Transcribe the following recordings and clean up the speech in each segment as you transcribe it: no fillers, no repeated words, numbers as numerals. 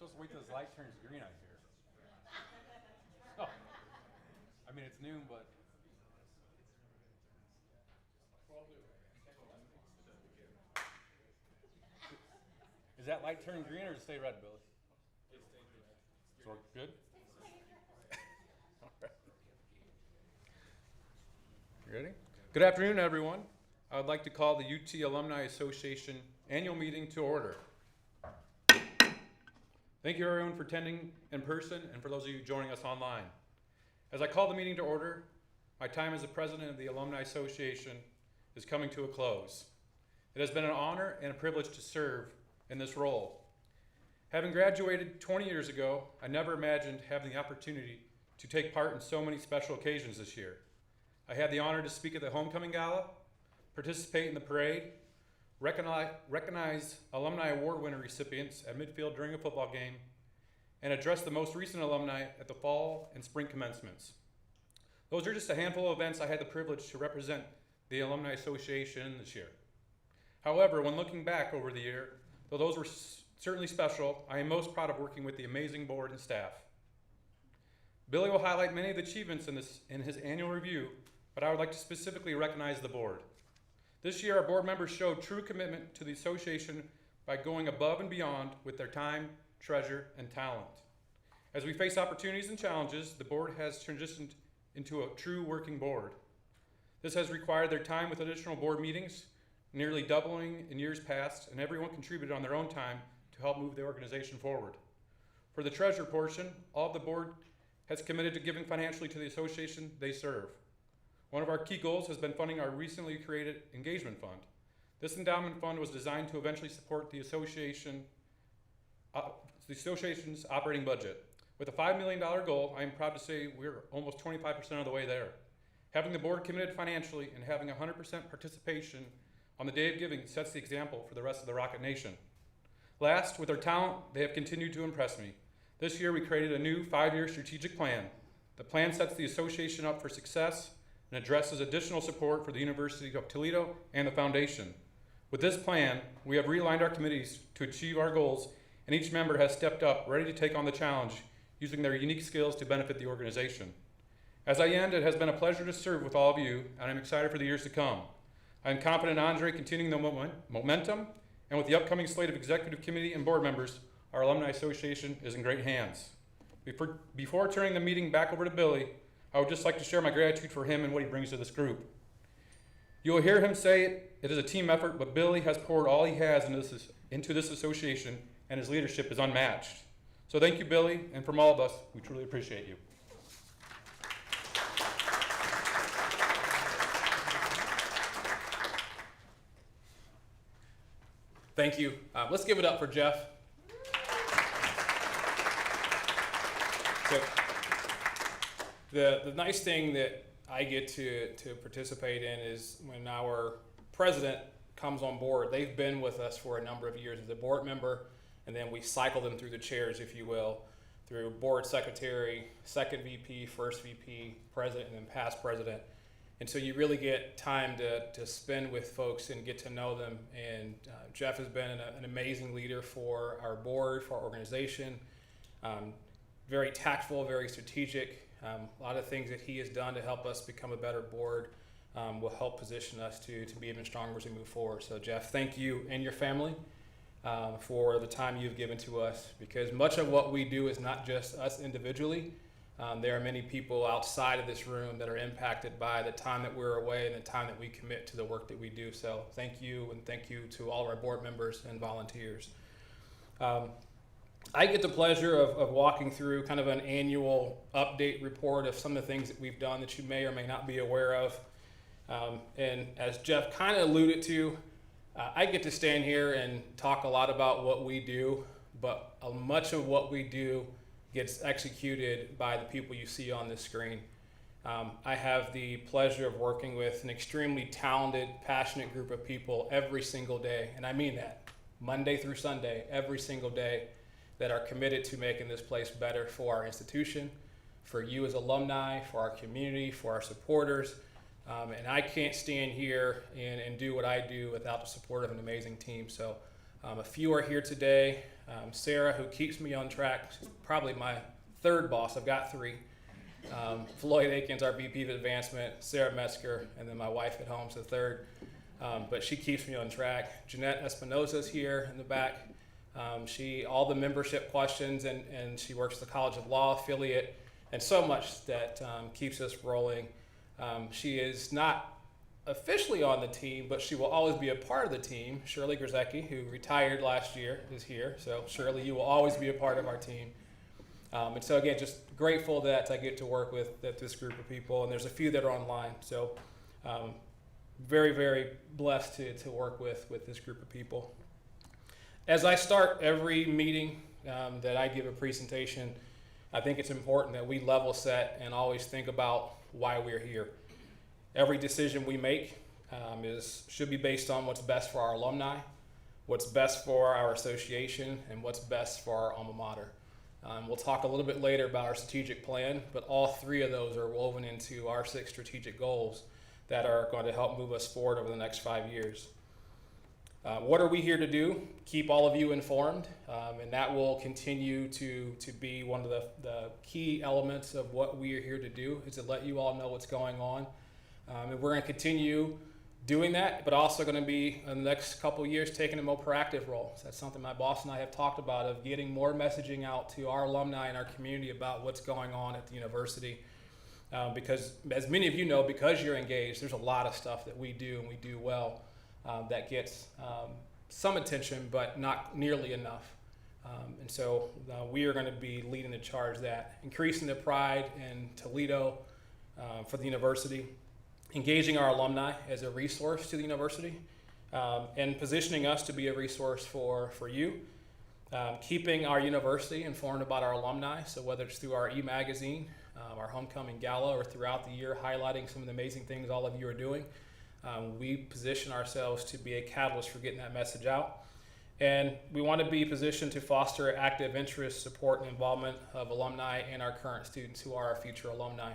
supposed to wait till this light turns green out here. Oh. I mean, it's noon, but. Is that light turn green or does it stay red, Billy? It stays red. So we're good? All right. You ready? Good afternoon, everyone. I would like to call the UT Alumni Association annual meeting to order. Thank you, everyone, for attending in person and for those of you joining us online. As I call the meeting to order, my time as the president of the Alumni Association is coming to a close. It has been an honor and a privilege to serve in this role. Having graduated 20 years ago, I never imagined having the opportunity to take part in so many special occasions this year. I had the honor to speak at the homecoming gala, participate in the parade, recognize alumni award winner recipients at midfield during a football game, and address the most recent alumni at the fall and spring commencements. Those are just a handful of events I had the privilege to represent the Alumni Association this year. However, when looking back over the year, though those were certainly special, I am most proud of working with the amazing board and staff. Billy will highlight many of the achievements in his annual review, but I would like to specifically recognize the board. This year, our board members showed true commitment to the association by going above and beyond with their time, treasure, and talent. As we face opportunities and challenges, the board has transitioned into a true working board. This has required their time with additional board meetings, nearly doubling in years past, and everyone contributed on their own time to help move the organization forward. For the treasure portion, all of the board has committed to giving financially to the association they serve. One of our key goals has been funding our recently created engagement fund. This endowment fund was designed to eventually support the association's operating budget. With a $5 million goal, I am proud to say we're almost 25% of the way there. Having the board committed financially and having 100% participation on the day of giving sets the example for the rest of the Rocket Nation. Last, with their talent, they have continued to impress me. This year, we created a new 5-year strategic plan. The plan sets the association up for success and addresses additional support for the University of Toledo and the foundation. With this plan, we have realigned our committees to achieve our goals, and each member has stepped up, ready to take on the challenge, using their unique skills to benefit the organization. As I end, it has been a pleasure to serve with all of you, and I'm excited for the years to come. I'm confident in Andre continuing the momentum, and with the upcoming slate of executive committee and board members, our Alumni Association is in great hands. Before turning the meeting back over to Billy, I would just like to share my gratitude for him and what he brings to this group. You will hear him say it is a team effort, but Billy has poured all he has into this association, and his leadership is unmatched. So thank you, Billy, and from all of us, we truly appreciate you. Thank you. Let's give it up for Jeff. So, the nice thing that I get to participate in is when our president comes on board. They've been with us for a number of years as a board member, and then we cycle them through the chairs, if you will, through board secretary, second VP, first VP, president, and then past president. And so you really get time to spend with folks and get to know them. And Jeff has been an amazing leader for our board, for our organization. Very tactful, very strategic. A lot of things that he has done to help us become a better board will help position us to be even stronger as we move forward. So Jeff, thank you and your family for the time you've given to us, because much of what we do is not just us individually. There are many people outside of this room that are impacted by the time that we're away and the time that we commit to the work that we do. So thank you, and thank you to all of our board members and volunteers. I get the pleasure of walking through kind of an annual update report of some of the things that we've done that you may or may not be aware of. And as Jeff kind of alluded to, I get to stand here and talk a lot about what we do, but much of what we do gets executed by the people you see on this screen. I have the pleasure of working with an extremely talented, passionate group of people every single day, and I mean that, Monday through Sunday, every single day, that are committed to making this place better for our institution, for you as alumni, for our community, for our supporters. And I can't stand here and do what I do without the support of an amazing team. So A few are here today. Sarah, who keeps me on track, she's probably my third boss. I've got three. Floyd Aikens, our VP of Advancement, Sarah Metzger, and then my wife at home's the third. But she keeps me on track. Jeanette Espinosa's here in the back. All the membership questions, and she works at the College of Law affiliate, and so much that keeps us rolling. She is not officially on the team, but she will always be a part of the team. Shirley Grzecki, who retired last year, is here. So Shirley, you will always be a part of our team. And so again, just grateful that I get to work with this group of people, and there's a few that are online. So very, very blessed to work with this group of people. As I start every meeting that I give a presentation, I think it's important that we level set and always think about why we're here. Every decision we make should be based on what's best for our alumni, what's best for our association, and what's best for our alma mater. We'll talk a little bit later about our strategic plan, but all three of those are woven into our 6 strategic goals that are going to help move us forward over the next 5 years. What are we here to do? Keep all of you informed, and that will continue to be one of the key elements of what we are here to do, is to let you all know what's going on. And we're going to continue doing that, but also going to be in the next couple of years taking a more proactive role. So that's something my boss and I have talked about, of getting more messaging out to our alumni and our community about what's going on at the university. Because as many of you know, because you're engaged, there's a lot of stuff that we do and we do well that gets some attention, but not nearly enough. And so we are going to be leading the charge that increasing the pride in Toledo for the university, engaging our alumni as a resource to the university, and positioning us to be a resource for you, keeping our university informed about our alumni. So whether it's through our e-magazine, our homecoming gala, or throughout the year highlighting some of the amazing things all of you are doing, we position ourselves to be a catalyst for getting that message out. And we want to be positioned to foster active interest, support, and involvement of alumni and our current students who are our future alumni.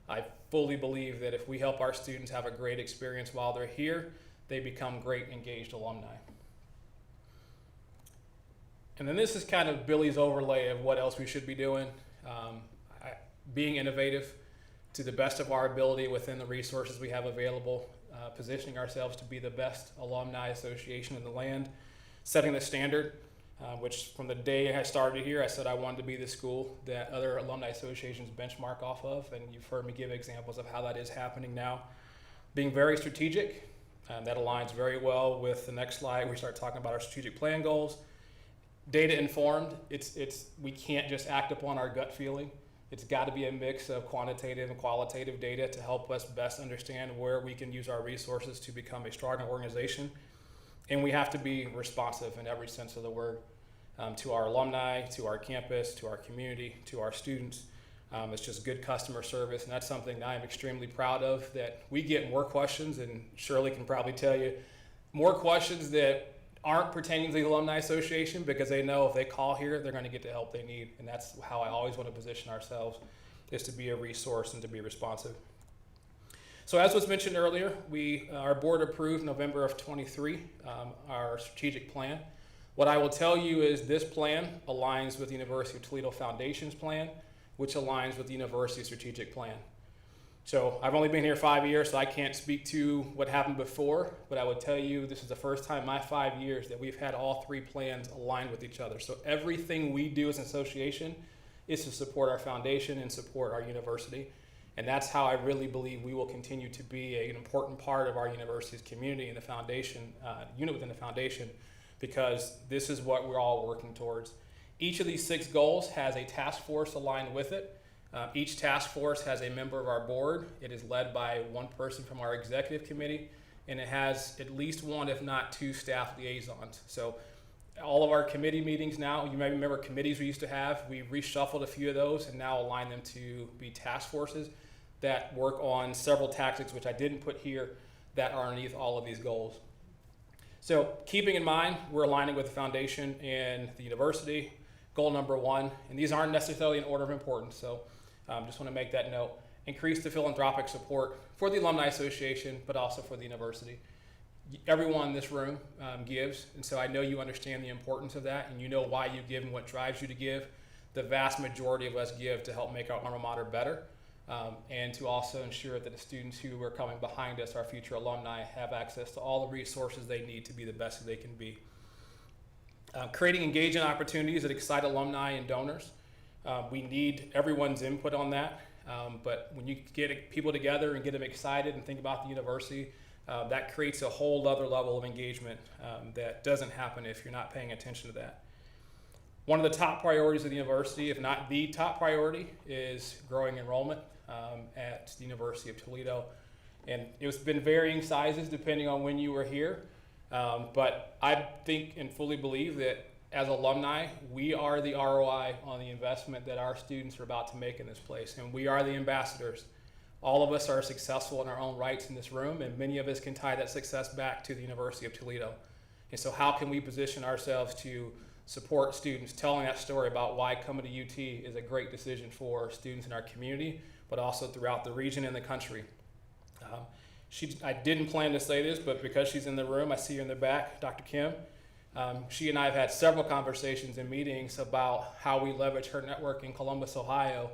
I fully believe that if we help our students have a great experience while they're here, they become great engaged alumni. And then this is kind of Billy's overlay of what else we should be doing. Being innovative to the best of our ability within the resources we have available, positioning ourselves to be the best alumni association in the land, setting the standard, which from the day I started here, I said I wanted to be the school that other alumni associations benchmark off of, and you've heard me give examples of how that is happening now. Being very strategic, that aligns very well with the next slide. We start talking about our strategic plan goals. Data informed, we can't just act upon our gut feeling. It's got to be a mix of quantitative and qualitative data to help us best understand where we can use our resources to become a stronger organization. And we have to be responsive in every sense of the word, to our alumni, to our campus, to our community, to our students. It's just good customer service, and that's something that I'm extremely proud of, that we get more questions, and Shirley can probably tell you, more questions that aren't pertaining to the Alumni Association, because they know if they call here, they're going to get the help they need. And that's how I always want to position ourselves, is to be a resource and to be responsive. So as was mentioned earlier, our board approved November of 23 our strategic plan. What I will tell you is this plan aligns with the University of Toledo Foundation's plan, which aligns with the university's strategic plan. So I've only been here 5 years, so I can't speak to what happened before, but I would tell you this is the first time in my 5 years that we've had all three plans aligned with each other. So everything we do as an association is to support our foundation and support our university. And that's how I really believe we will continue to be an important part of our university's community and the foundation, unit within the foundation, because this is what we're all working towards. Each of these 6 goals has a task force aligned with it. Each task force has a member of our board. It is led by one person from our executive committee, and it has at least one, if not 2, staff liaisons. So all of our committee meetings now, you may remember committees we used to have, we reshuffled a few of those and now align them to be task forces that work on several tactics, which I didn't put here, that are underneath all of these goals. So keeping in mind, we're aligning with the foundation and the university. Goal number 1, and these aren't necessarily in order of importance, so just want to make that note. Increase the philanthropic support for the Alumni Association, but also for the university. everyone in this room gives, and so I know you understand the importance of that, and you know why you give and what drives you to give. The vast majority of us give to help make our alma mater better, and to also ensure that the students who are coming behind us, our future alumni, have access to all the resources they need to be the best that they can be. Creating engaging opportunities that excite alumni and donors. We need everyone's input on that, but when you get people together and get them excited and think about the university, that creates a whole other level of engagement that doesn't happen if you're not paying attention to that. One of the top priorities of the university, if not the top priority, is growing enrollment at the University of Toledo. And it's been varying sizes depending on when you were here. But I think and fully believe that as alumni, we are the ROI on the investment that our students are about to make in this place. And we are the ambassadors. All of us are successful in our own rights in this room, and many of us can tie that success back to the University of Toledo. And so how can we position ourselves to support students telling that story about why coming to UT is a great decision for students in our community, but also throughout the region and the country. I didn't plan to say this, but because she's in the room, I see her in the back, Dr. Kim. She and I have had several conversations and meetings about how we leverage her network in Columbus, Ohio.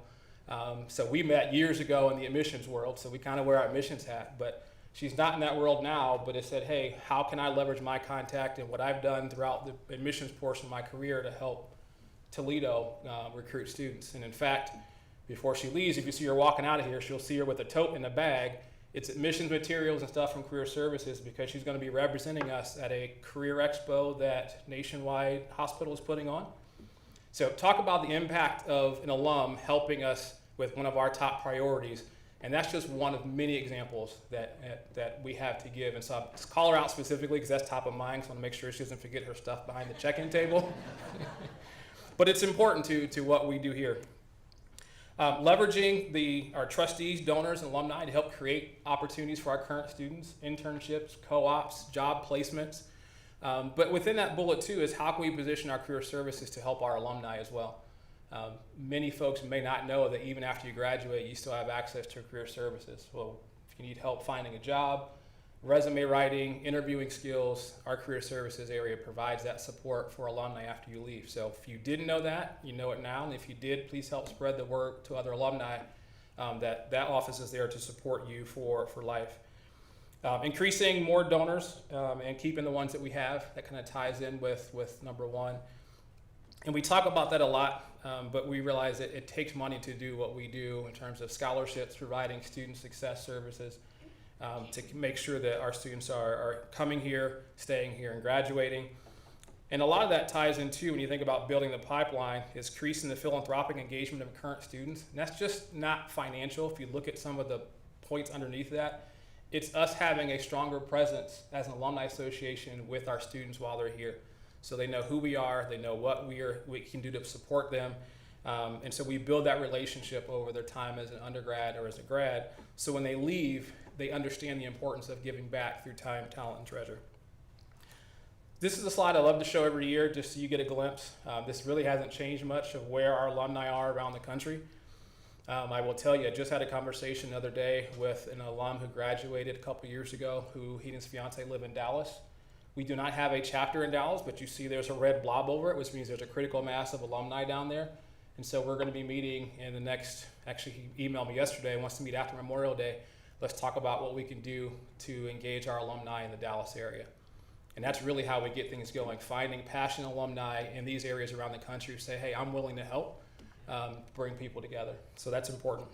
So we met years ago in the admissions world, so we kind of wear our admissions hat, but she's not in that world now, but it said, hey, how can I leverage my contact and what I've done throughout the admissions portion of my career to help Toledo recruit students? And in fact, before she leaves, if you see her walking out of here, she'll see her with a tote and a bag. It's admissions materials and stuff from Career Services, because she's going to be representing us at a career expo that Nationwide Hospital is putting on. So talk about the impact of an alum helping us with one of our top priorities. And that's just one of many examples that we have to give. And so I'll call her out specifically because that's top of mind. So I want to make sure she doesn't forget her stuff behind the check-in table. But it's important to what we do here. Leveraging our trustees, donors, and alumni to help create opportunities for our current students, internships, co-ops, job placements. But within that bullet too is how can we position our career services to help our alumni as well. Many folks may not know that even after you graduate, you still have access to career services. Well, if you need help finding a job, resume writing, interviewing skills, our career services area provides that support for alumni after you leave. So if you didn't know that, you know it now. And if you did, please help spread the word to other alumni that office is there to support you for life. Increasing more donors and keeping the ones that we have, that kind of ties in with number one. And we talk about that a lot, but we realize that it takes money to do what we do in terms of scholarships, providing student success services, to make sure that our students are coming here, staying here, and graduating. And a lot of that ties into, when you think about building the pipeline, is increasing the philanthropic engagement of current students. And that's just not financial. If you look at some of the points underneath that, it's us having a stronger presence as an alumni association with our students while they're here. So they know who we are, they know what we can do to support them. And so we build that relationship over their time as an undergrad or as a grad. So when they leave, they understand the importance of giving back through time, talent, and treasure. This is a slide I love to show every year just so you get a glimpse. This really hasn't changed much of where our alumni are around the country. I will tell you, I just had a conversation the other day with an alum who graduated a couple years ago, who he and his fiance live in Dallas. We do not have a chapter in Dallas, but you see there's a red blob over it, which means there's a critical mass of alumni down there. And so we're going to be meeting in the next, actually he emailed me yesterday and wants to meet after Memorial Day. Let's talk about what we can do to engage our alumni in the Dallas area. And that's really how we get things going, finding passionate alumni in these areas around the country who say, hey, I'm willing to help bring people together. So that's important.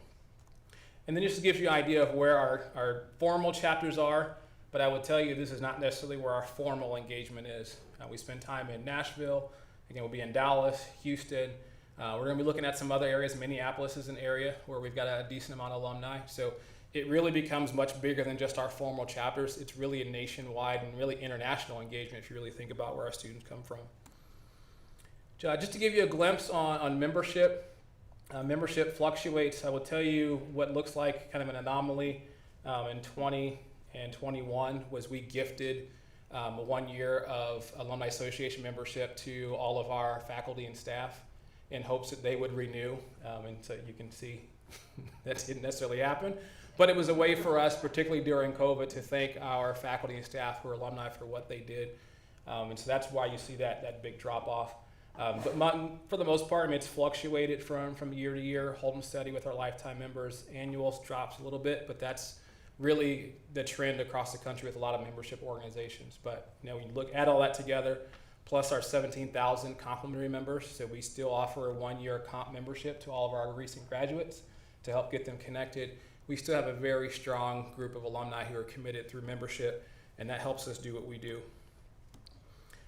And then just to give you an idea of where our formal chapters are, but I will tell you this is not necessarily where our formal engagement is. We spend time in Nashville, again we'll be in Dallas, Houston. We're going to be looking at some other areas. Minneapolis is an area where we've got a decent amount of alumni. So it really becomes much bigger than just our formal chapters. It's really a nationwide and really international engagement if you really think about where our students come from. Just to give you a glimpse on membership. Membership fluctuates. I will tell you what looks like kind of an anomaly in 20 and 21 was we gifted 1 year of Alumni Association membership to all of our faculty and staff in hopes that they would renew. And so you can see that didn't necessarily happen. But it was a way for us, particularly during COVID, to thank our faculty and staff who are alumni for what they did. And so that's why you see that big drop off. For the most part, I mean, it's fluctuated from year to year, holding steady with our lifetime members. Annuals drops a little bit, but that's really the trend across the country with a lot of membership organizations. But you know, when you add all that together, plus our 17,000 complimentary members, so we still offer a 1-year comp membership to all of our recent graduates to help get them connected. We still have a very strong group of alumni who are committed through membership, and that helps us do what we do.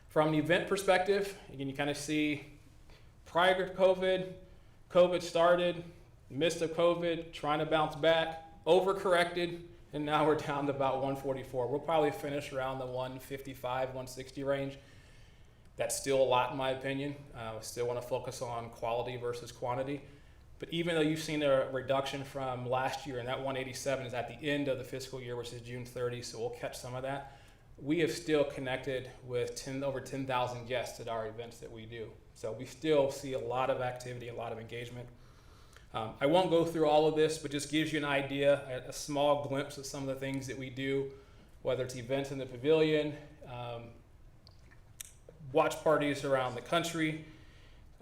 From an event perspective, again, you kind of see prior to COVID, COVID started, midst of COVID, trying to bounce back, overcorrected, and now we're down to about 144. We'll probably finish around the 155, 160 range. That's still a lot in my opinion. I still want to focus on quality versus quantity. But even though you've seen a reduction from last year, and that 187 is at the end of the fiscal year, which is June 30, so we'll catch some of that, we have still connected with over 10,000 guests at our events that we do. So we still see a lot of activity, a lot of engagement. I won't go through all of this, but just gives you an idea, a small glimpse of some of the things that we do, whether it's events in the pavilion, watch parties around the country.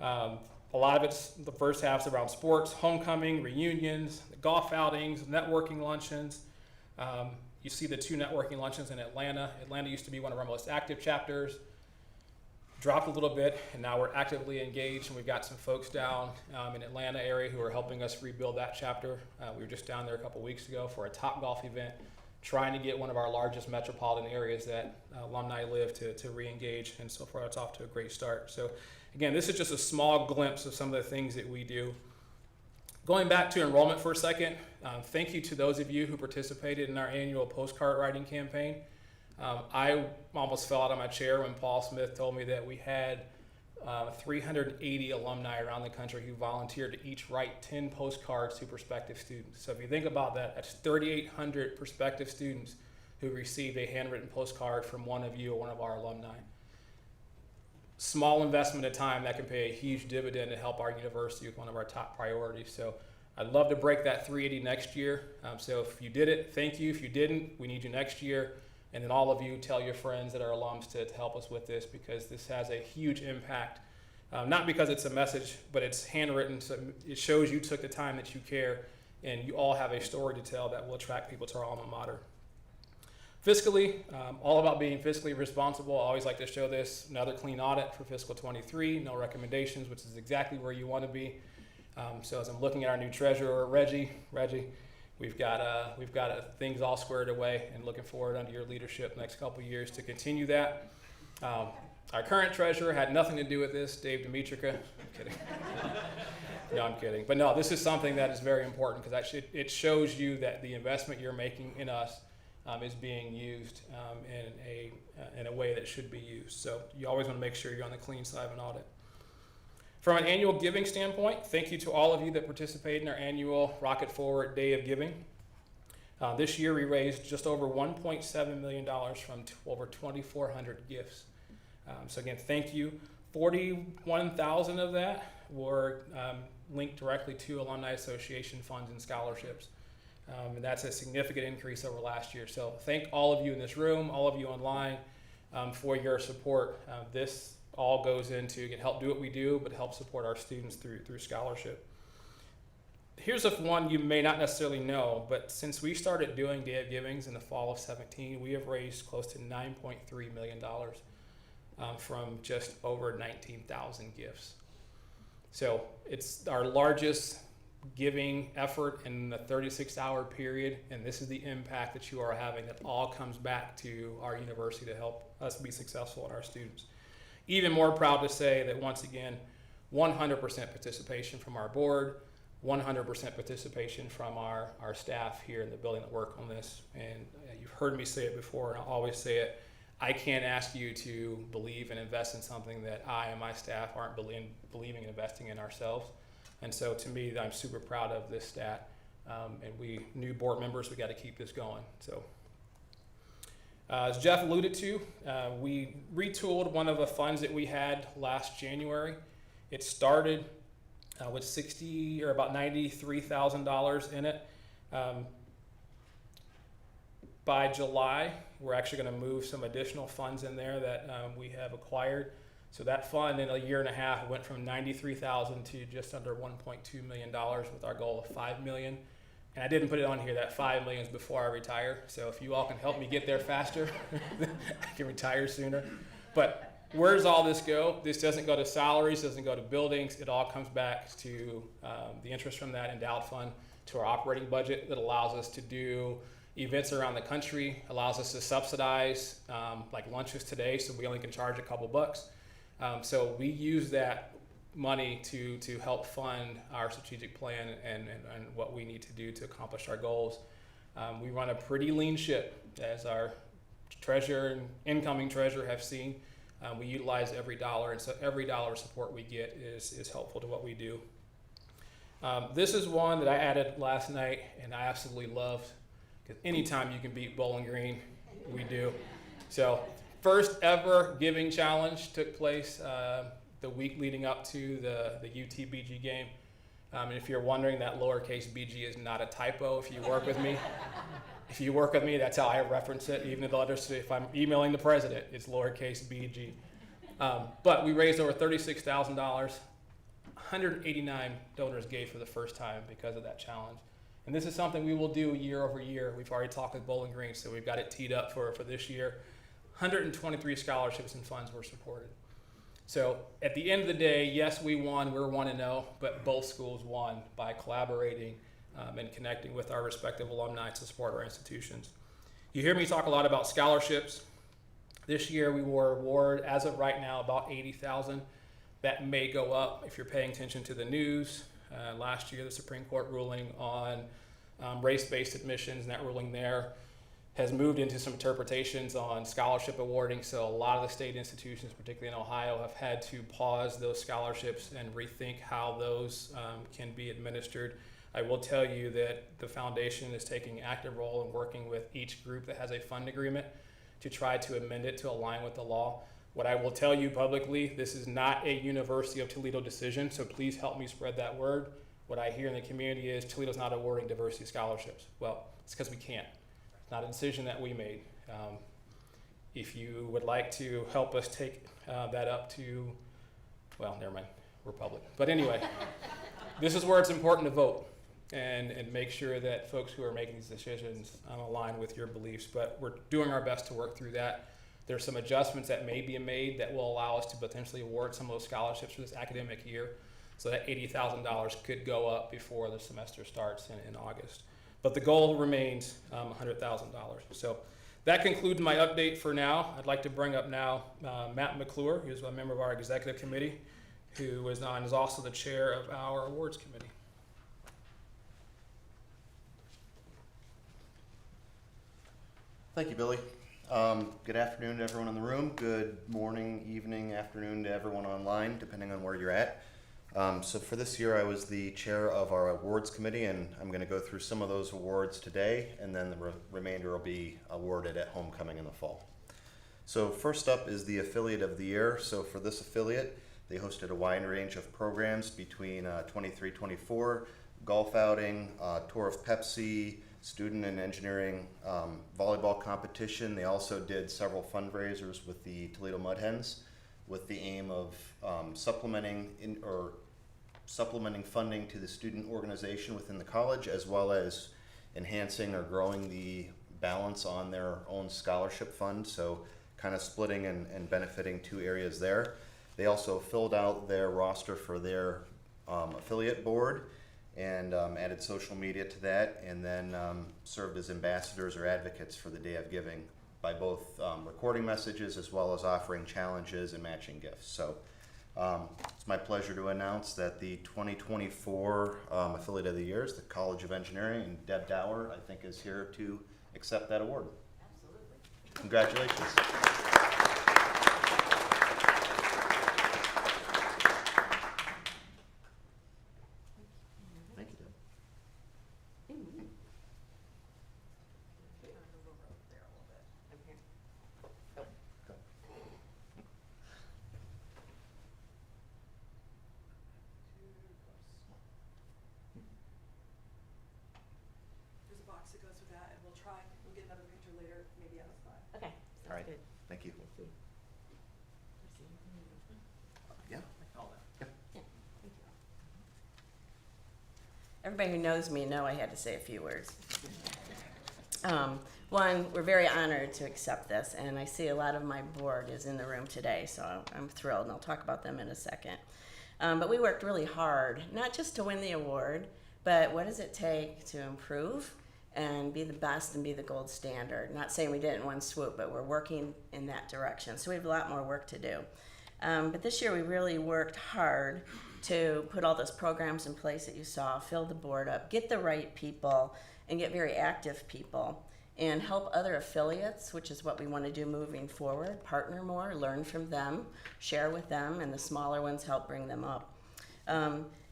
A lot of it's, the first half's around sports, homecoming, reunions, golf outings, networking luncheons. You see the 2 networking luncheons in Atlanta. Atlanta used to be one of our most active chapters. Dropped a little bit, and now we're actively engaged, and we've got some folks down in Atlanta area who are helping us rebuild that chapter. We were just down there a couple weeks ago for a Top Golf event, trying to get one of our largest metropolitan areas that alumni live to re-engage, and so far it's off to a great start. So again, this is just a small glimpse of some of the things that we do. Going back to enrollment for a second, thank you to those of you who participated in our annual postcard writing campaign. I almost fell out of my chair when Paul Smith told me that we had 380 alumni around the country who volunteered to each write 10 postcards to prospective students. So if you think about that, that's 3,800 prospective students who received a handwritten postcard from one of you or one of our alumni. Small investment of time that can pay a huge dividend to help our university with one of our top priorities. So I'd love to break that 380 next year. So if you did it, thank you. If you didn't, we need you next year. And then all of you tell your friends that are alums to help us with this, because this has a huge impact. Not because it's a message, but it's handwritten, so it shows you took the time that you care, and you all have a story to tell that will attract people to our alma mater. Fiscally, all about being fiscally responsible. I always like to show this. Another clean audit for fiscal 23, no recommendations, which is exactly where you want to be. So as I'm looking at our new treasurer, Reggie, we've got things all squared away, and looking forward under your leadership the next couple of years to continue that. Our current treasurer had nothing to do with this, Dave Demetrica. I'm kidding. No, I'm kidding. But no, this is something that is very important, because it shows you that the investment you're making in us is being used in a way that should be used. So you always want to make sure you're on the clean side of an audit. From an annual giving standpoint, thank you to all of you that participate in our annual Rocket Forward Day of Giving. This year we raised just over $1.7 million from over 2,400 gifts. So again, thank you. 41,000 of that were linked directly to Alumni Association funds and scholarships. And that's a significant increase over last year. So thank all of you in this room, all of you online for your support. This all goes into help do what we do, but help support our students through scholarship. Here's one you may not necessarily know, but since we started doing Day of Givings in the fall of 17, we have raised close to $9.3 million from just over 19,000 gifts. So it's our largest giving effort in the 36-hour period, and this is the impact that you are having that all comes back to our university to help us be successful and our students. Even more proud to say that once again, 100% participation from our board, 100% participation from our staff here in the building that work on this. And you've heard me say it before, and I'll always say it. I can't ask you to believe and invest in something that I and my staff aren't believing and investing in ourselves. And so to me, I'm super proud of this stat. And we new board members, we got to keep this going. So as Jeff alluded to, we retooled one of the funds that we had last January. It started with about $93,000 in it. By July, we're actually going to move some additional funds in there that we have acquired. So that fund in a year and a half went from $93,000 to just under $1.2 million with our goal of $5 million. And I didn't put it on here that $5 million is before I retire. So if you all can help me get there faster, I can retire sooner. But where does all this go? This doesn't go to salaries, doesn't go to buildings. It all comes back to the interest from that endowed fund to our operating budget that allows us to do events around the country, allows us to subsidize like lunches today, so we only can charge a couple bucks. So we use that money to help fund our strategic plan and what we need to do to accomplish our goals. We run a pretty lean ship, as our treasurer and incoming treasurer have seen. We utilize every dollar, and so every dollar of support we get is helpful to what we do. This is one that I added last night, and I absolutely loved, because anytime you can beat Bowling Green, we do. So first ever giving challenge took place the week leading up to the UT-BG game. And if you're wondering, that lowercase bg is not a typo if you work with me. If you work with me, that's how I reference it. Even in the letters, if I'm emailing the president, it's lowercase bg. But we raised over $36,000. 189 donors gave for the first time because of that challenge. And this is something we will do year over year. We've already talked with Bowling Green, so we've got it teed up for this year. 123 scholarships and funds were supported. So at the end of the day, yes, we won. We're 1-0, but both schools won by collaborating and connecting with our respective alumni to support our institutions. You hear me talk a lot about scholarships. This year we will award, as of right now, about $80,000. That may go up if you're paying attention to the news. Last year, the Supreme Court ruling on race-based admissions, and that ruling there has moved into some interpretations on scholarship awarding. So a lot of the state institutions, particularly in Ohio, have had to pause those scholarships and rethink how those can be administered. I will tell you that the foundation is taking an active role in working with each group that has a fund agreement to try to amend it to align with the law. What I will tell you publicly, this is not a University of Toledo decision, so please help me spread that word. What I hear in the community is Toledo's not awarding diversity scholarships. Well, it's because we can't. It's not a decision that we made. If you would like to help us take that up to, well, never mind, we're public. But anyway, this is where it's important to vote and make sure that folks who are making these decisions align with your beliefs. But we're doing our best to work through that. There's some adjustments that may be made that will allow us to potentially award some of those scholarships for this academic year. So that $80,000 could go up before the semester starts in August. But the goal remains $100,000. So that concludes my update for now. I'd like to bring up now Matt McClure, who's a member of our executive committee, who is also the chair of our awards committee. Thank you, Billy. Good afternoon to everyone in the room. Good morning, evening, afternoon to everyone online, depending on where you're at. So for this year, I was the chair of our awards committee, and I'm going to go through some of those awards today, and then the remainder will be awarded at homecoming in the fall. So first up is the affiliate of the year. So for this affiliate, they hosted a wide range of programs between 23-24, golf outing, tour of Pepsi, student and engineering volleyball competition. They also did several fundraisers with the Toledo Mud Hens with the aim of supplementing funding to the student organization within the college, as well as enhancing or growing the balance on their own scholarship fund. So kind of splitting and benefiting two areas there. They also filled out their roster for their affiliate board and added social media to that, and then served as ambassadors or advocates for the Day of Giving by both recording messages as well as offering challenges and matching gifts. So it's my pleasure to announce that the 2024 Affiliate of the Year is the College of Engineering, and Deb Dower, I think, is here to accept that award. Absolutely. Congratulations. That goes with that, and we'll get another picture All right. Good. Thank you. Thank you. Yeah. Yeah, thank you. Everybody who knows me know I had to say a few words. One, we're very honored to accept this, and I see a lot of my board is in the room today, so I'm thrilled, and I'll talk about them in a second. But we worked really hard, not just to win the award, but what does it take to improve and be the best and be the gold standard? Not saying we did it in one swoop, but we're working in that direction. So we have a lot more work to do. But this year we really worked hard to put all those programs in place that you saw, fill the board up, get the right people, and get very active people, and help other affiliates, which is what we want to do moving forward, partner more, learn from them, share with them, and the smaller ones help bring them up.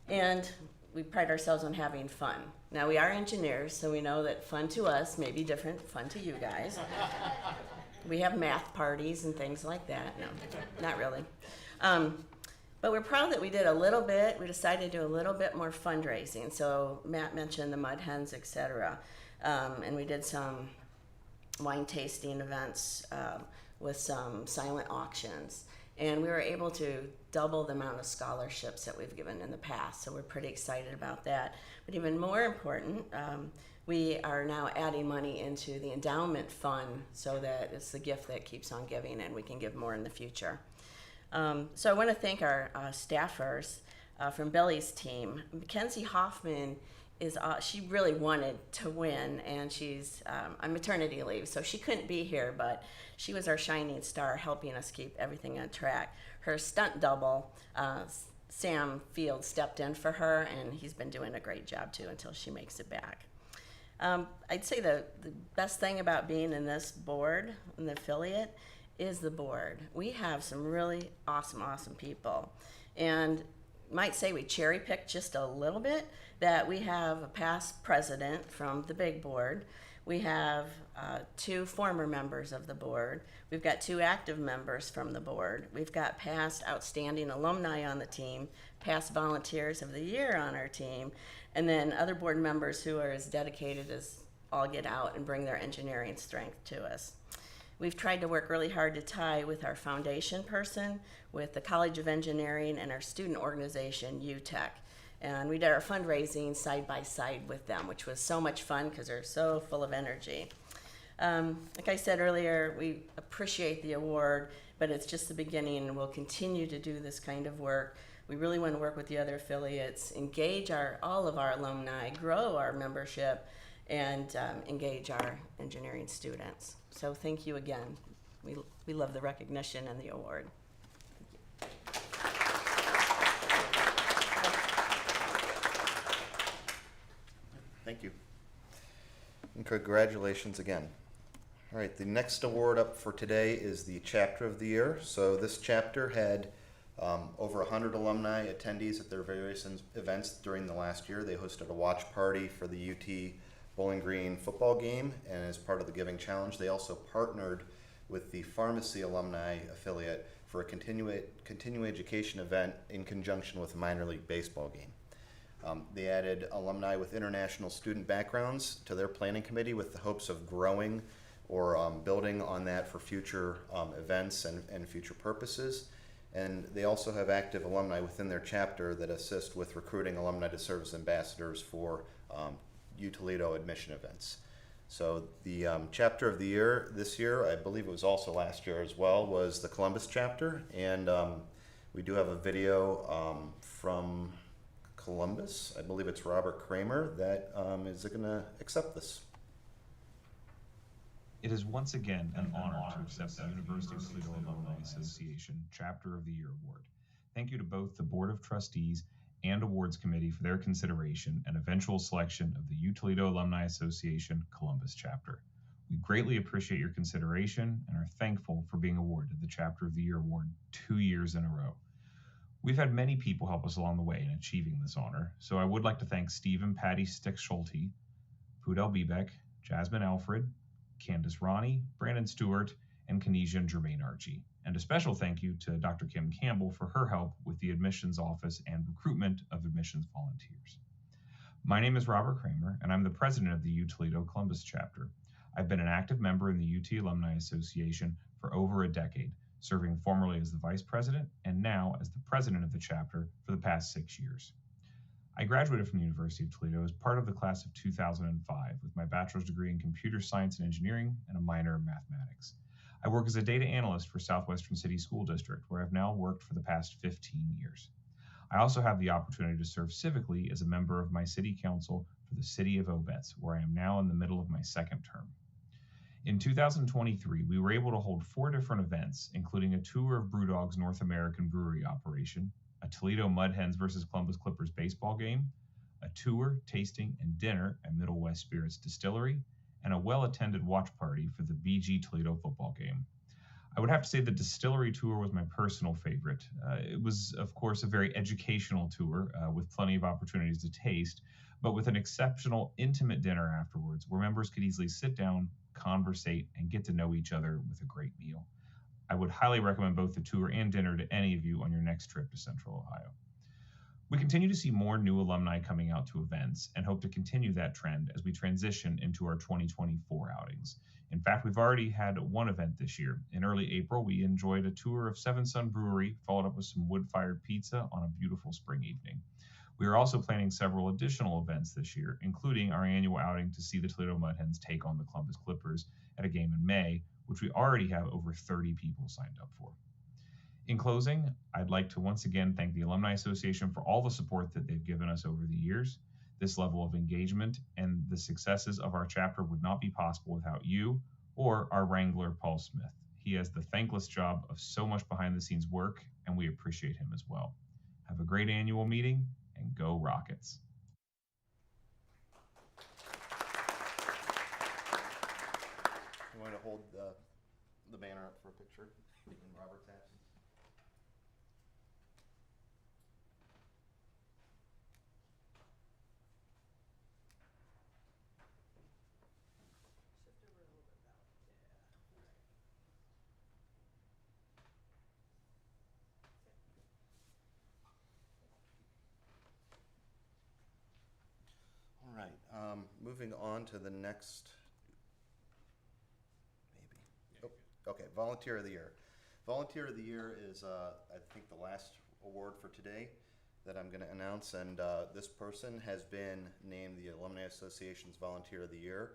And we pride ourselves on having fun. Now, we are engineers, so we know that fun to us may be different fun to you guys. We have math parties and things like that. No, not really. But we're proud that we did a little bit. We decided to do a little bit more fundraising. So Matt mentioned the Mud Hens, et cetera. And we did some wine tasting events with some silent auctions. And we were able to double the amount of scholarships that we've given in the past. So we're pretty excited about that. But even more important, we are now adding money into the endowment fund so that it's the gift that keeps on giving and we can give more in the future. So I want to thank our staffers from Billy's team. Mackenzie Hoffman she really wanted to win, and she's on maternity leave, so she couldn't be here, but she was our shining star, helping us keep everything on track. Her stunt double, Sam Field, stepped in for her, and he's been doing a great job too until she makes it back. I'd say the best thing about being in this board, in the affiliate, is the board. We have some really awesome people, and might say we cherry picked just a little bit, that we have a past president from the big board. We have 2 former members of the board. We've got 2 active members from the board. We've got past outstanding alumni on the team, past volunteers of the year on our team, and then other board members who are as dedicated as all get out and bring their engineering strength to us. We've tried to work really hard to tie with our foundation person, with the College of Engineering, and our student organization, UTech. And we did our fundraising side by side with them, which was so much fun because they're so full of energy. Like I said earlier, we appreciate the award, but it's just the beginning, and we'll continue to do this kind of work. We really want to work with the other affiliates, engage all of our alumni, grow our membership, and engage our engineering students. So thank you again. We love the recognition and the award. Thank you. And congratulations again. All right, the next award up for today is the Chapter of the Year. So this chapter had over 100 alumni attendees at their various events during the last year. They hosted a watch party for the UT Bowling Green football game, and as part of the Giving Challenge, they also partnered with the Pharmacy Alumni Affiliate for a continuing education event in conjunction with a minor league baseball game. They added alumni with international student backgrounds to their planning committee with the hopes of growing or building on that for future events and future purposes. And they also have active alumni within their chapter that assist with recruiting alumni to serve as ambassadors for Utoledo admission events. So the chapter of the year this year, I believe it was also last year as well, was the Columbus chapter. And we do have a video from Columbus. I believe it's Robert Kramer that is going to accept this. It is once again an honor to accept the University of Utoledo Alumni Association Chapter of the Year Award. Thank you to both the Board of Trustees and Awards Committee for their consideration and eventual selection of the Utoledo Alumni Association Columbus Chapter. We greatly appreciate your consideration and are thankful for being awarded the Chapter of the Year Award 2 years in a row. We've had many people help us along the way in achieving this honor, so I would like to thank Steve and Patty Stick-Schulte, Pudel Biebeck, Jasmine Alfred, Candace Ronnie, Brandon Stewart, and Canesian Jermaine Archie. And a special thank you to Dr. Kim Campbell for her help with the admissions office and recruitment of admissions volunteers. My name is Robert Kramer, and I'm the president of the Utoledo Columbus chapter. I've been an active member in the UT Alumni Association for over a decade, serving formerly as the vice president and now as the president of the chapter for the past 6 years. I graduated from the University of Toledo as part of the class of 2005 with my bachelor's degree in computer science and engineering and a minor in mathematics. I work as a data analyst for Southwestern City School District, where I've now worked for the past 15 years. I also have the opportunity to serve civically as a member of my city council for the city of Obetz, where I am now in the middle of my second term. In 2023, we were able to hold 4 different events, including a tour of Brewdog's North American brewery operation, a Toledo Mud Hens versus Columbus Clippers baseball game, a tour, tasting, and dinner at Middle West Spirits Distillery, and a well-attended watch party for the BG Toledo football game. I would have to say the distillery tour was my personal favorite. It was, of course, a very educational tour with plenty of opportunities to taste, but with an exceptional, intimate dinner afterwards where members could easily sit down, conversate, and get to know each other with a great meal. I would highly recommend both the tour and dinner to any of you on your next trip to Central Ohio. We continue to see more new alumni coming out to events and hope to continue that trend as we transition into our 2024 outings. In fact, we've already had one event this year. In early April, we enjoyed a tour of Seven Sun Brewery, followed up with some wood-fired pizza on a beautiful spring evening. We are also planning several additional events this year, including our annual outing to see the Toledo Mud Hens take on the Columbus Clippers at a game in May, which we already have over 30 people signed up for. In closing, I'd like to once again thank the Alumni Association for all the support that they've given us over the years. This level of engagement and the successes of our chapter would not be possible without you or our wrangler, Paul Smith. He has the thankless job of so much behind the scenes work, and we appreciate him as well. Have a great annual meeting, and go Rockets. You want to hold the banner up for a picture in Robert's absence? All right, moving on to the next, okay, Volunteer of the Year. Volunteer of the Year is, I think, the last award for today that I'm going to announce, and this person has been named the Alumni Association's Volunteer of the Year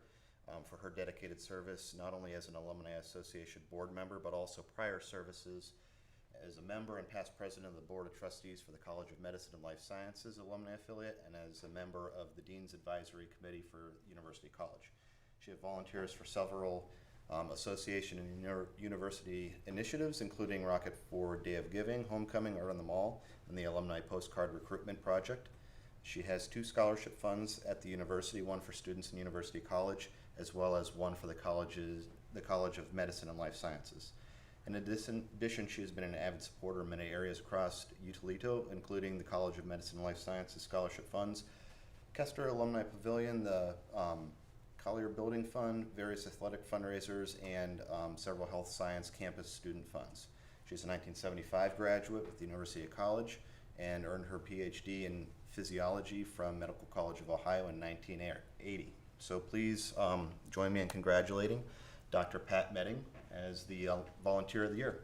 for her dedicated service, not only as an Alumni Association board member, but also prior services as a member and past president of the Board of Trustees for the College of Medicine and Life Sciences Alumni Affiliate, and as a member of the Dean's Advisory Committee for University College. She volunteers for several association and university initiatives, including Rocket Forward Day of Giving, Homecoming, Art on the Mall, and the Alumni Postcard Recruitment Project. She has 2 scholarship funds at the university, one for students in University College, as well as one for the College of Medicine and Life Sciences. In addition, she has been an avid supporter in many areas across Utoledo, including the College of Medicine and Life Sciences scholarship funds, Kester Alumni Pavilion, the Collier Building Fund, various athletic fundraisers, and several health science campus student funds. She's a 1975 graduate with the University of College and earned her PhD in physiology from Medical College of Ohio in 1980. So please join me in congratulating Dr. Pat Medding as the Volunteer of the Year.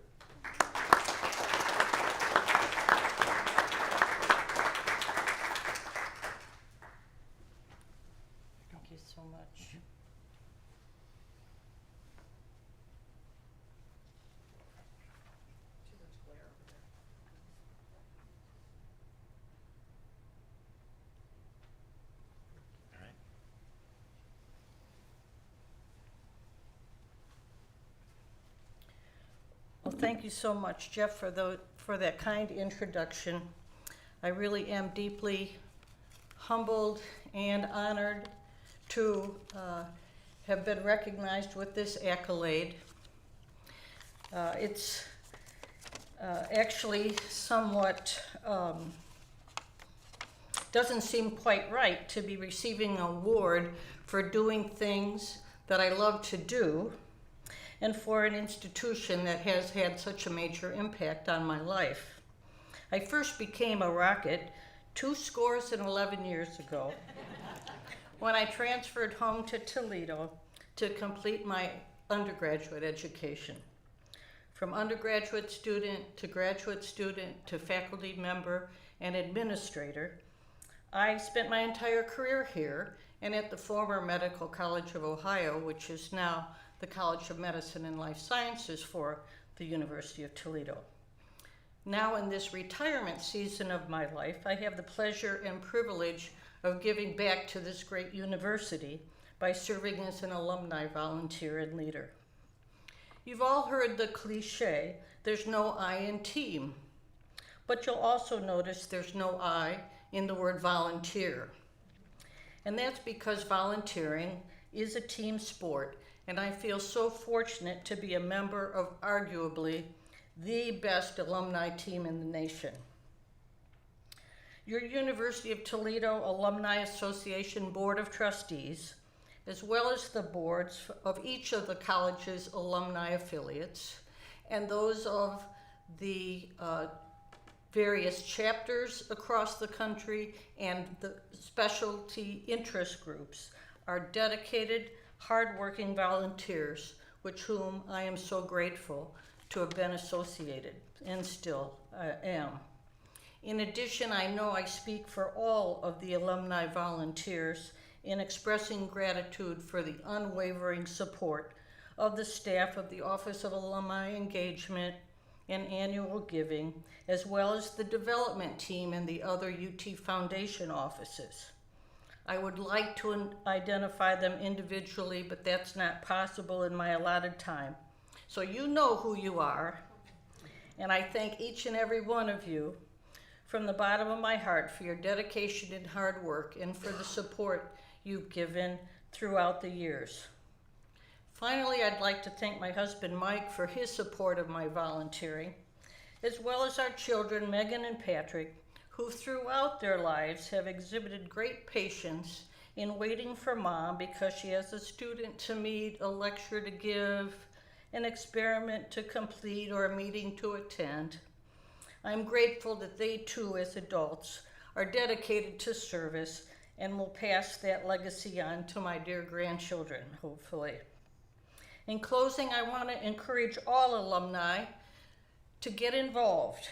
Thank you so much. All right. Well, thank you so much, Jeff, for that kind introduction. I really am deeply humbled and honored to have been recognized with this accolade. It's actually somewhat doesn't seem quite right to be receiving an award for doing things that I love to do, and for an institution that has had such a major impact on my life. I first became a Rocket 211 years ago when I transferred home to Toledo to complete my undergraduate education. From undergraduate student to graduate student to faculty member and administrator, I spent my entire career here and at the former Medical College of Ohio, which is now the College of Medicine and Life Sciences for the University of Toledo. Now in this retirement season of my life, I have the pleasure and privilege of giving back to this great university by serving as an alumni volunteer and leader. You've all heard the cliche, there's no I in team, but you'll also notice there's no I in the word volunteer. And that's because volunteering is a team sport, and I feel so fortunate to be a member of arguably the best alumni team in the nation. Your University of Toledo Alumni Association Board of Trustees, as well as the boards of each of the college's alumni affiliates, and those of the various chapters across the country and the specialty interest groups, are dedicated, hardworking volunteers, with whom I am so grateful to have been associated and still am. In addition, I know I speak for all of the alumni volunteers in expressing gratitude for the unwavering support of the staff of the Office of Alumni Engagement and Annual Giving, as well as the development team and the other UT Foundation offices. I would like to identify them individually, but that's not possible in my allotted time. So you know who you are, and I thank each and every one of you from the bottom of my heart for your dedication and hard work and for the support you've given throughout the years. Finally, I'd like to thank my husband Mike for his support of my volunteering, as well as our children Megan and Patrick, who throughout their lives have exhibited great patience in waiting for mom because she has a student to meet, a lecture to give, an experiment to complete, or a meeting to attend. I'm grateful that they too, as adults, are dedicated to service and will pass that legacy on to my dear grandchildren, hopefully. In closing, I want to encourage all alumni to get involved.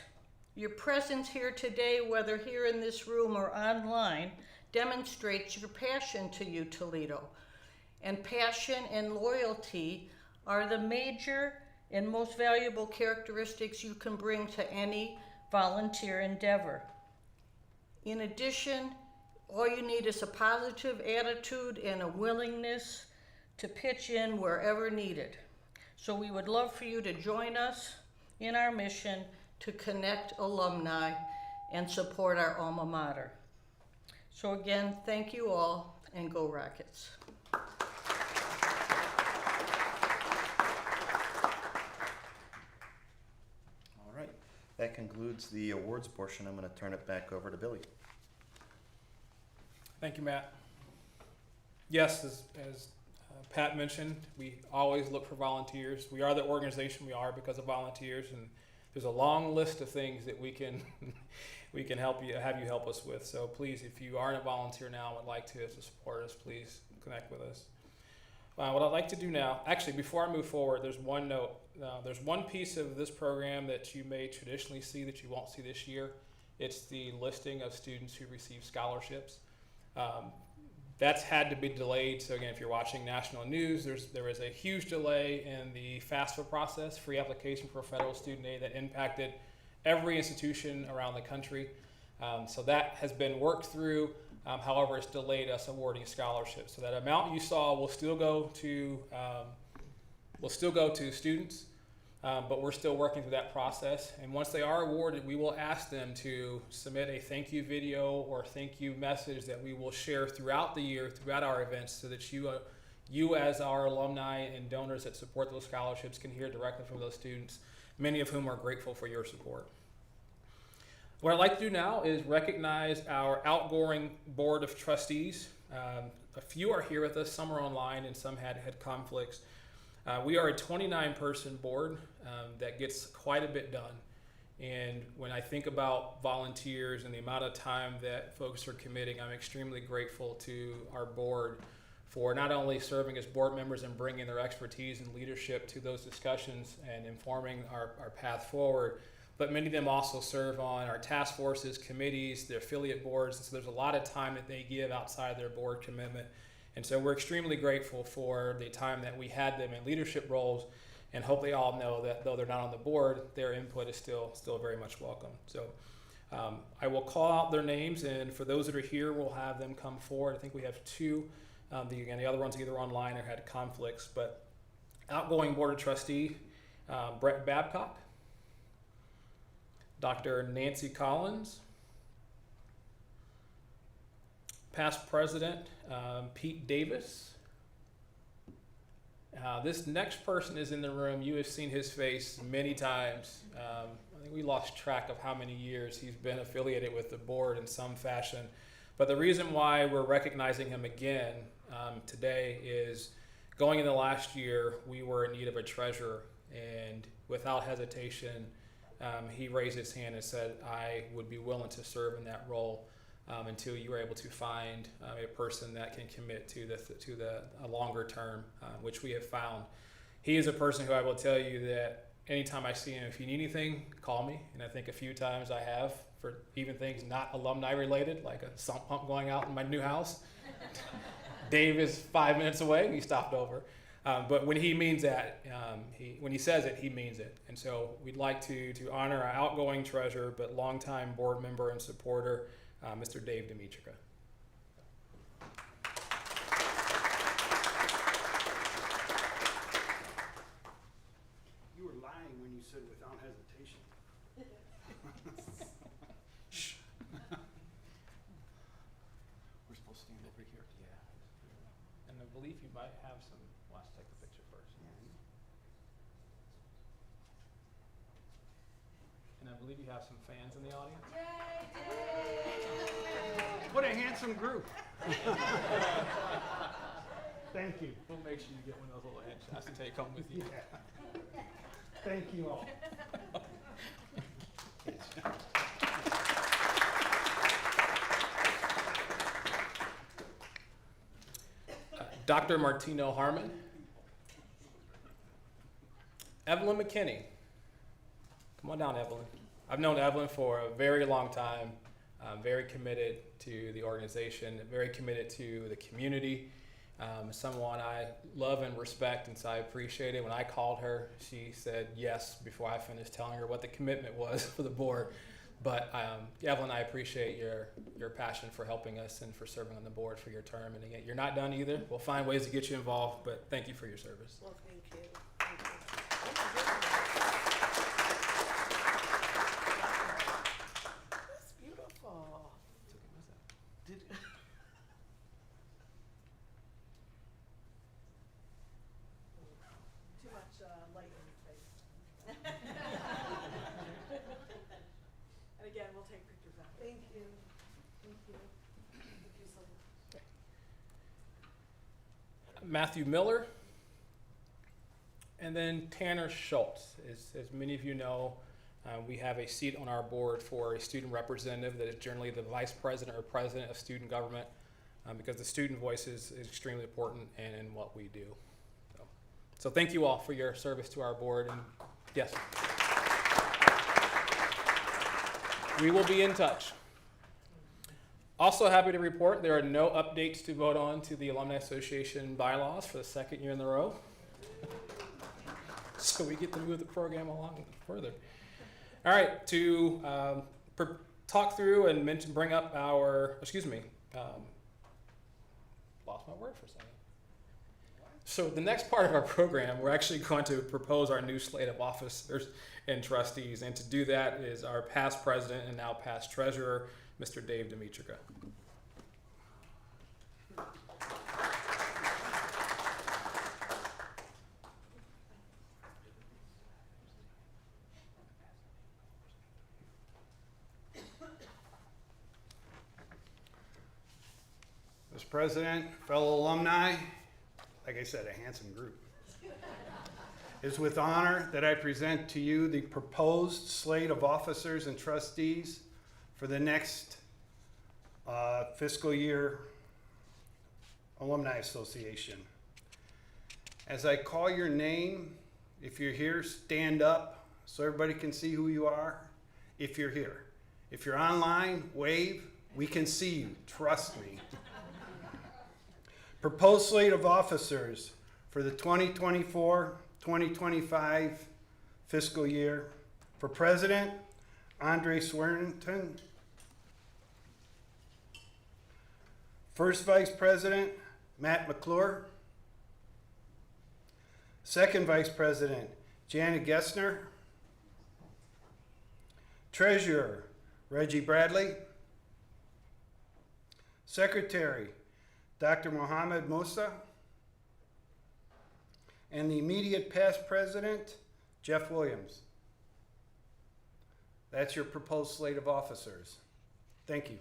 Your presence here today, whether here in this room or online, demonstrates your passion to Utoledo. And passion and loyalty are the major and most valuable characteristics you can bring to any volunteer endeavor. In addition, all you need is a positive attitude and a willingness to pitch in wherever needed. So we would love for you to join us in our mission to connect alumni and support our alma mater. So again, thank you all, and go Rockets. All right, that concludes the awards portion. I'm going to turn it back over to Billy. Thank you, Matt. Yes, as Pat mentioned, we always look for volunteers. We are the organization we are because of volunteers, and there's a long list of things that we can we can have you help us with. So please, if you aren't a volunteer now and would like to support us, please connect with us. What I'd like to do now, actually, before I move forward, there's one note. There's one piece of this program that you may traditionally see that you won't see this year. It's the listing of students who receive scholarships. That's had to be delayed. So again, if you're watching national news, there was a huge delay in the FAFSA process, free application for federal student aid, that impacted every institution around the country. So that has been worked through. However, it's delayed us awarding scholarships. So that amount you saw will still go to students, but we're still working through that process. And once they are awarded, we will ask them to submit a thank you video or thank you message that we will share throughout the year, throughout our events, so that you as our alumni and donors that support those scholarships can hear directly from those students, many of whom are grateful for your support. What I'd like to do now is recognize our outgoing board of trustees. A few are here with us, some are online, and some had conflicts. We are a 29-person board that gets quite a bit done. And when I think about volunteers and the amount of time that folks are committing, I'm extremely grateful to our board for not only serving as board members and bringing their expertise and leadership to those discussions and informing our path forward, but many of them also serve on our task forces, committees, their affiliate boards. And so there's a lot of time that they give outside their board commitment. And so we're extremely grateful for the time that we had them in leadership roles, and hope they all know that though they're not on the board, their input is still very much welcome. So I will call out their names, and for those that are here, we'll have them come forward. I think we have two. The other ones either online or had conflicts, but outgoing board of trustee, Brett Babcock, Dr. Nancy Collins, past president, Pete Davis. This next person is in the room. You have seen his face many times. I think we lost track of how many years he's been affiliated with the board in some fashion. But the reason why we're recognizing him again today is going into last year, we were in need of a treasurer, and without hesitation, he raised his hand and said, I would be willing to serve in that role until you were able to find a person that can commit to a longer term, which we have found. He is a person who I will tell you that anytime I see him, if you need anything, call me. And I think a few times I have, for even things not alumni related, like a sump pump going out in my new house. Dave is 5 minutes away, we stopped over. But when he means that, when he says it, he means it. And so we'd like to honor our outgoing treasurer, but longtime board member and supporter, Mr. Dave Dimitrica. You were lying when you said without hesitation. Shh. We're supposed to stand over here. Yeah. And I believe you might have some. Let's take the picture first. And I believe you have some fans in the audience. What a handsome group. Thank you. We'll make sure you get one of those little headshots to take home with you. Yeah. Thank you all. Dr. Martino Harmon. Evelyn McKinney. Come on down, Evelyn. I've known Evelyn for a very long time. Very committed to the organization, very committed to the community. Someone I love and respect, and so I appreciate it. When I called her, she said yes before I finished telling her what the commitment was for the board. But Evelyn, I appreciate your passion for helping us and for serving on the board for your term. And again, you're not done either. We'll find ways to get you involved, but thank you for your service. Well, thank you. That's beautiful. Did too much light in your face. And again, we'll take pictures after. Thank you. Thank you. Thank you so much. Matthew Miller, and then Tanner Schultz. As many of you know, we have a seat on our board for a student representative that is generally the vice president or president of student government, because the student voice is extremely important in what we do. So thank you all for your service to our board, and yes, we will be in touch. Also happy to report there are no updates to vote on to the Alumni Association bylaws for the second year in a row. So we get to move the program along further. All right, to talk through and bring up our, lost my word for a second. So the next part of our program, we're actually going to propose our new slate of officers and trustees. And to do that is our past president and now past treasurer, Mr. Dave Dimitrica. Mr. President, fellow alumni, like I said, a handsome group. It's with honor that I present to you the proposed slate of officers and trustees for the next fiscal year Alumni Association. As I call your name, if you're here, stand up so everybody can see who you are. If you're here. If you're online, wave. We can see you. Trust me. Proposed slate of officers for the 2024-2025 fiscal year. For President, Andre Swearengin. First Vice President, Matt McClure. Second Vice President, Janet Gessner. Treasurer, Reggie Bradley. Secretary, Dr. Mohammed Musa. And the immediate past president, Jeff Williams. That's your proposed slate of officers. Thank you.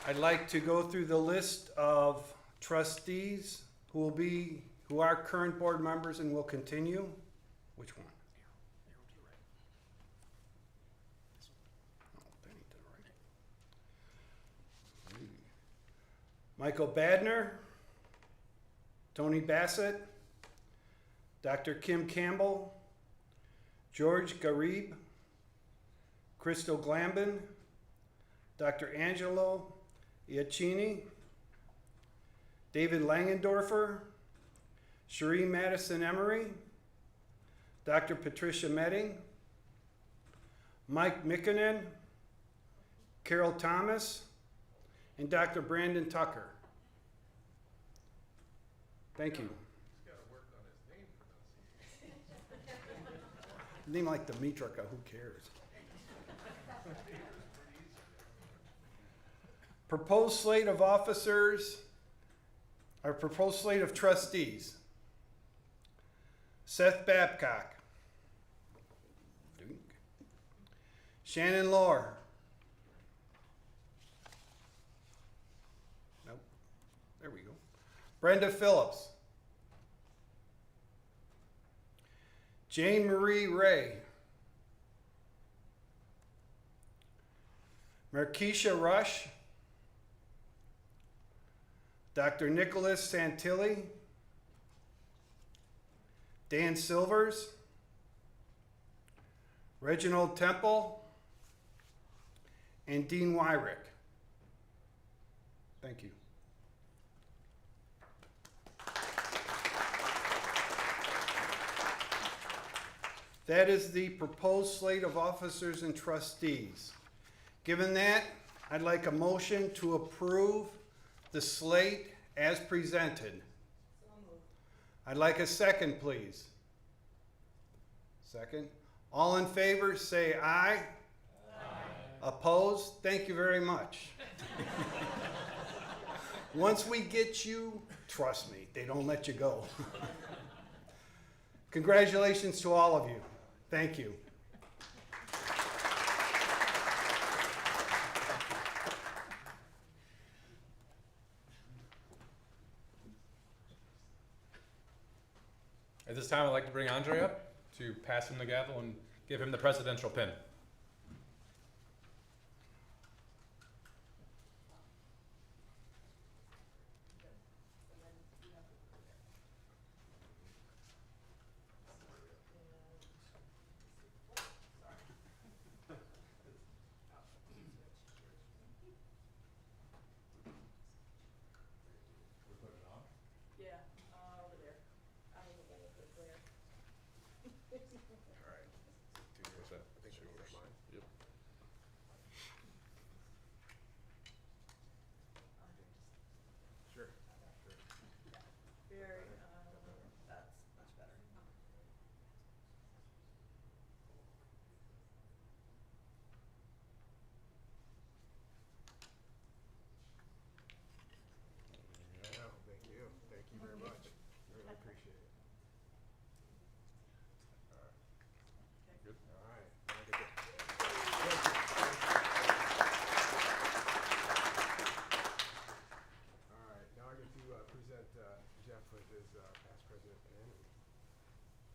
I'd like to go through the list of trustees who are current board members and will continue. Which one? Oh, Penny to the right. Michael Badner, Tony Bassett, Dr. Kim Campbell, George Garib, Crystal Glambin, Dr. Angelo Iacchini, David Langendorfer, Cherie Madison Emery, Dr. Patricia Medding, Mike Mikkonen, Carol Thomas, and Dr. Brandon Tucker. Thank you. Name like Dimitrika, who cares? Proposed slate of officers, or proposed slate of trustees. Seth Babcock. Shannon Lohr. Nope. There we go. Brenda Phillips. Jane Marie Ray. Markeisha Rush. Dr. Nicholas Santilli. Dan Silvers. Reginald Temple. And Dean Wyrick. Thank you. That is the proposed slate of officers and trustees. Given that, I'd like a motion to approve the slate as presented. I'd like a second, please. Second. All in favor, say aye. Opposed? Thank you very much. Once we get you, trust me, they don't let you go. Congratulations to all of you. Thank you. At this time, I'd like to bring Andre up to pass him the gavel and give him the presidential pin. Yeah, over there. I don't know if it's there. Very, that's much better. Thank you. Thank you very much. Really appreciate it. All right. Good. All right. Now I get to- All right. Now I get to present Jeff with his past president pin. And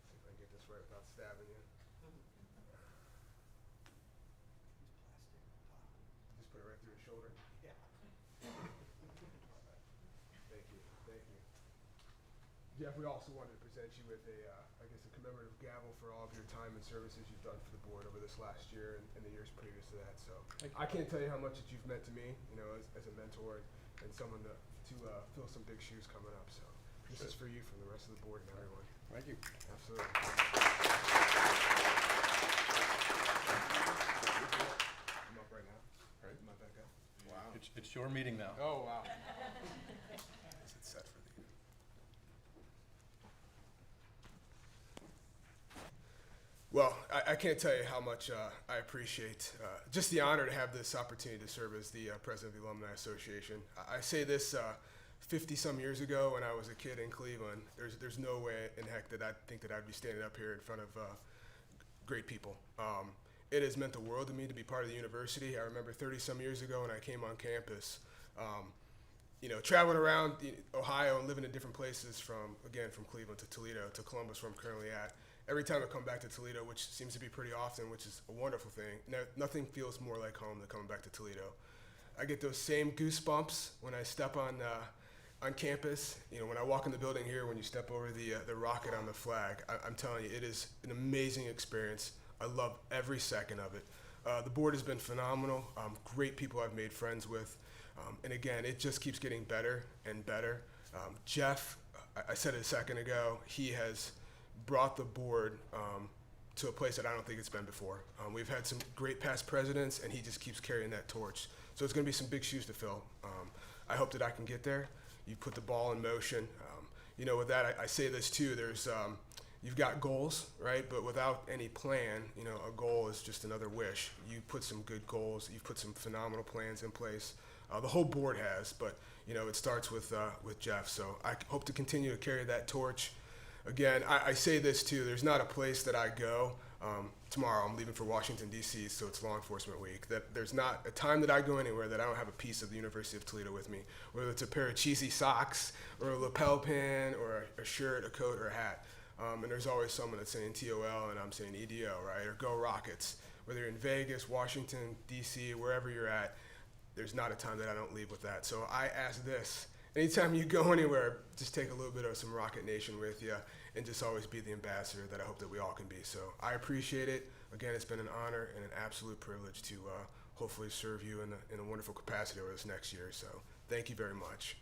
see if I can get this right without stabbing you. Just put it right through his shoulder. Jeff, we also wanted to present you with I guess a commemorative gavel for all of your time and services you've done for the board over this last year and the years previous to that. So I can't tell you how much that you've meant to me, as a mentor and someone to fill some big shoes coming up. So this is for you from the rest of the board and everyone. Thank you. Absolutely. I'm up right now. Right? Am I back up? Wow. It's your meeting now. Oh, wow. Is it set for the... Well, I can't tell you how much I appreciate just the honor to have this opportunity to serve as the president of the Alumni Association. I say this 50-some years ago when I was a kid in Cleveland. There's no way in heck that I'd think that I'd be standing up here in front of great people. It has meant the world to me to be part of the university. I remember 30-some years ago when I came on campus, traveling around Ohio and living in different places from Cleveland to Toledo to Columbus, where I'm currently at. Every time I come back to Toledo, which seems to be pretty often, which is a wonderful thing, nothing feels more like home than coming back to Toledo. I get those same goosebumps when I step on campus. When I walk in the building here, when you step over the rocket on the flag, I'm telling you, it is an amazing experience. I love every second of it. The board has been phenomenal. Great people I've made friends with. And again, it just keeps getting better and better. Jeff, I said it a second ago, he has brought the board to a place that I don't think it's been before. We've had some great past presidents, and he just keeps carrying that torch. So it's going to be some big shoes to fill. I hope that I can get there. You put the ball in motion. With that, I say this too. You've got goals, right? But without any plan, a goal is just another wish. You put some good goals. You've put some phenomenal plans in place. The whole board has, but it starts with Jeff. So I hope to continue to carry that torch. Again, I say this too, there's not a place that I go. Tomorrow I'm leaving for Washington, D.C., so it's Law Enforcement Week. That there's not a time that I go anywhere that I don't have a piece of the University of Toledo with me, whether it's a pair of cheesy socks or a lapel pin or a shirt, a coat, or a hat. And there's always someone that's saying TOL and I'm saying EDO, right? Or Go Rockets. Whether you're in Vegas, Washington, D.C., wherever you're at, there's not a time that I don't leave with that. So I ask this. Anytime you go anywhere, just take a little bit of some Rocket Nation with you and just always be the ambassador that I hope that we all can be. So I appreciate it. Again, it's been an honor and an absolute privilege to hopefully serve you in a wonderful capacity over this next year. So thank you very much.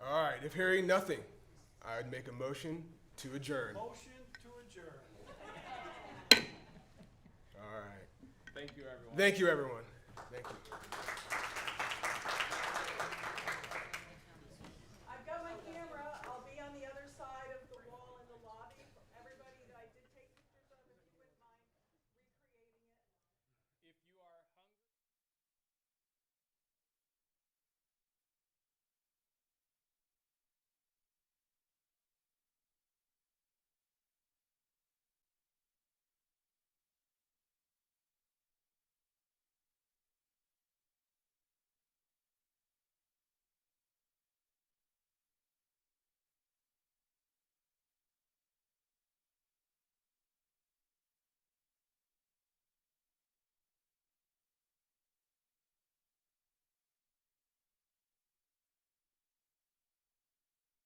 All right, if hearing nothing, I would make a motion to adjourn. Motion to adjourn. All right. Thank you, everyone. Thank you, everyone. Thank you.